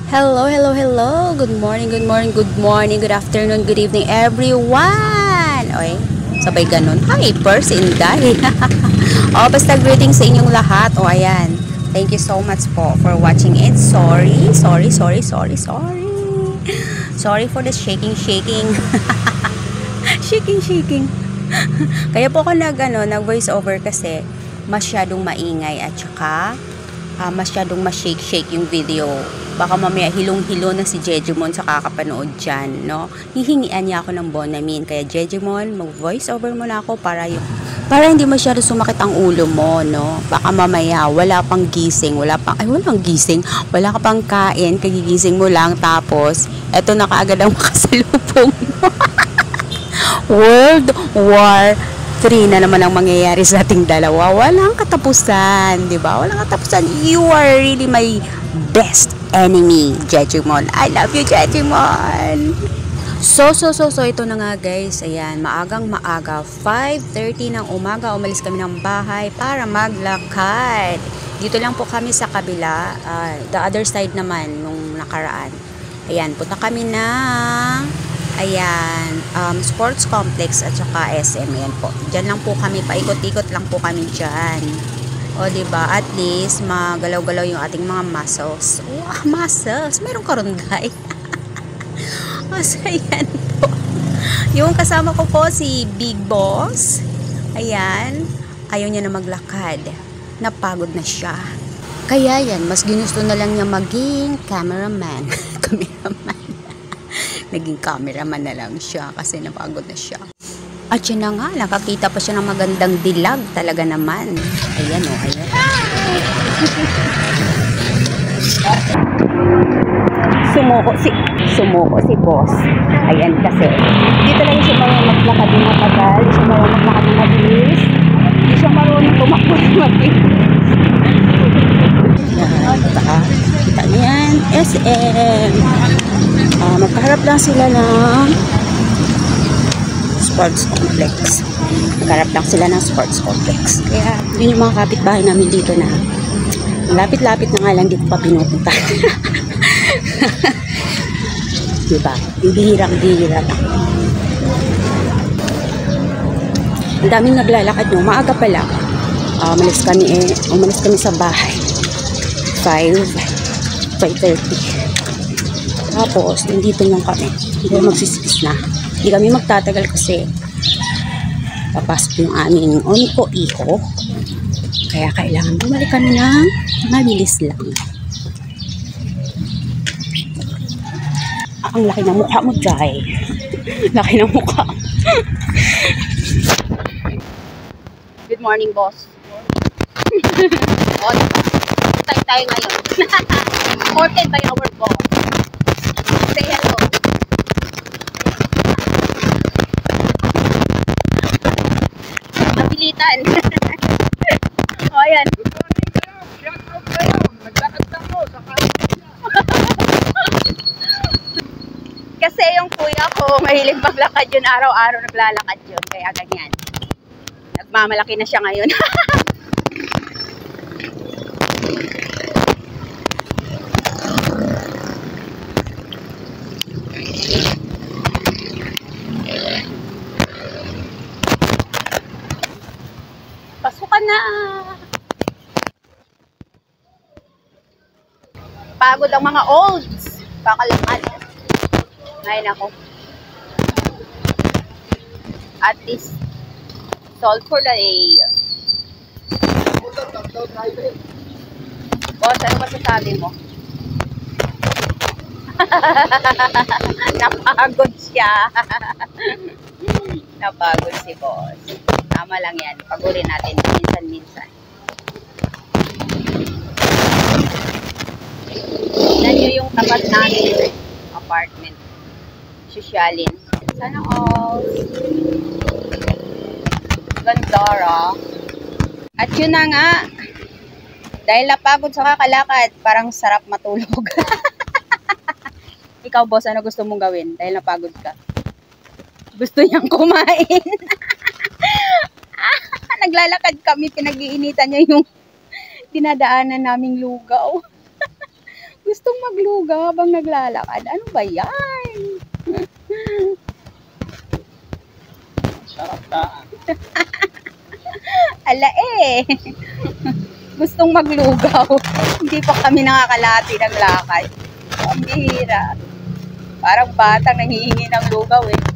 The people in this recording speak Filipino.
Hello, hello, hello. Good morning, good morning, good morning, good afternoon, good evening, everyone. Okay, sabay ganun. Hi, Percy Inday. Basta greetings sa inyong lahat. Ayan. Thank you so much po for watching it. Sorry. Sorry for the shaking. shaking. Kaya po ako nag voice over kasi masyadong maingay at saka masyadong ma-shake yung video. Baka mamaya hilong-hilo na si Jejemon sa kakapanood dyan, no? Hihingian niya ako ng Bonamine. Kaya Jejemon, mag-voice over mo na ako para hindi masyado sumakit ang ulo mo, no? Baka mamaya wala pang gising, wala ka pang kain, kagigising mo lang, tapos eto na kaagad ang makasalubong mo. World War 3 na naman ang mangyayari sa ating dalawa. Walang katapusan, di ba? Walang katapusan. You are really my best enemy, Jejemon. I love you, Jejemon. So, ito na nga guys. Ayan, maagang 5:30 ng umaga, umalis kami ng bahay para maglakad. Dito lang po kami sa kabila, the other side naman nung nakaraan. Ayan, punta kami sports complex at saka SM. Yan po. Diyan lang po kami, paikot-ikot lang po kami dyan. O diba, at least magalaw-galaw yung ating mga muscles. Muscles! Meron ka ron, guys. So, ayan po. Yung kasama ko po, si Big Boss. Ayan. Ayaw niya na maglakad. Napagod na siya. Kaya yan, mas ginusto na lang niya maging cameraman. Naging cameraman na lang siya kasi napagod na siya. At yun na nga, nakakita pa siya ng magandang dilag talaga naman. Ayan o, ayan. Sumuko si boss. Ayan kasi. Dito lang siya marunong maglakad ng matagal. Di siya marunong maglakad ng mabilis. Di siya marunong tumakbo ng mabilis. Kita niyo yan, SM. Magkaharap lang sila ng sports complex. Kaya yun yung mga kapitbahay namin dito na lapit-lapit na nga lang dito pa pinupunta. Diba? Bihirang lang. Ang daming naglalakad nyo. Maaga pa lang. Umalis kami sa bahay. 5:30. Tapos, nandito lang kami. Hindi magsisikis na. Hindi kami magtatagal kasi papasok yung aming onko-iho. Kaya kailangan bumalik kami ng mabilis lang. Ang laki ng mukha mo, Jai. Laki ng mukha. Good morning, boss. Tayo ngayon. Supported by our boss. Say hello. Napilitan. Ayan. Shout out kayo. Naglakad ako sa kasi yung kuya ko, mahilig maglakad yun. Araw-araw naglalakad yun. Kaya ganyan. Nagmamalaki na siya ngayon. Pasukan na. Pagod ang mga olds. Kakalakad. Ay nako. At least sold for the day. Boss, ano masasabi mo? Napagod siya. Napagod si boss. Tama lang yan. Pagurin natin minsan-minsan. Yan yung tapat namin apartment. Sosyalin. Sana all. Gandara. At yun na nga. Dahil napagod sa kakalakad, parang sarap matulog. Ikaw, boss, ano gusto mong gawin? Dahil napagod ka. Gusto niyang kumain. Naglalakad kami, pinag-iinitan niya yung dinadaanan naming lugaw. gustong maglugaw habang naglalakad. Ano ba yan? Sarap taan. Ala eh. Gustong maglugaw. Hindi pa kami nakakalati ng lakad. Ang bihira. Parang batang nanghihingi ng lugaw eh.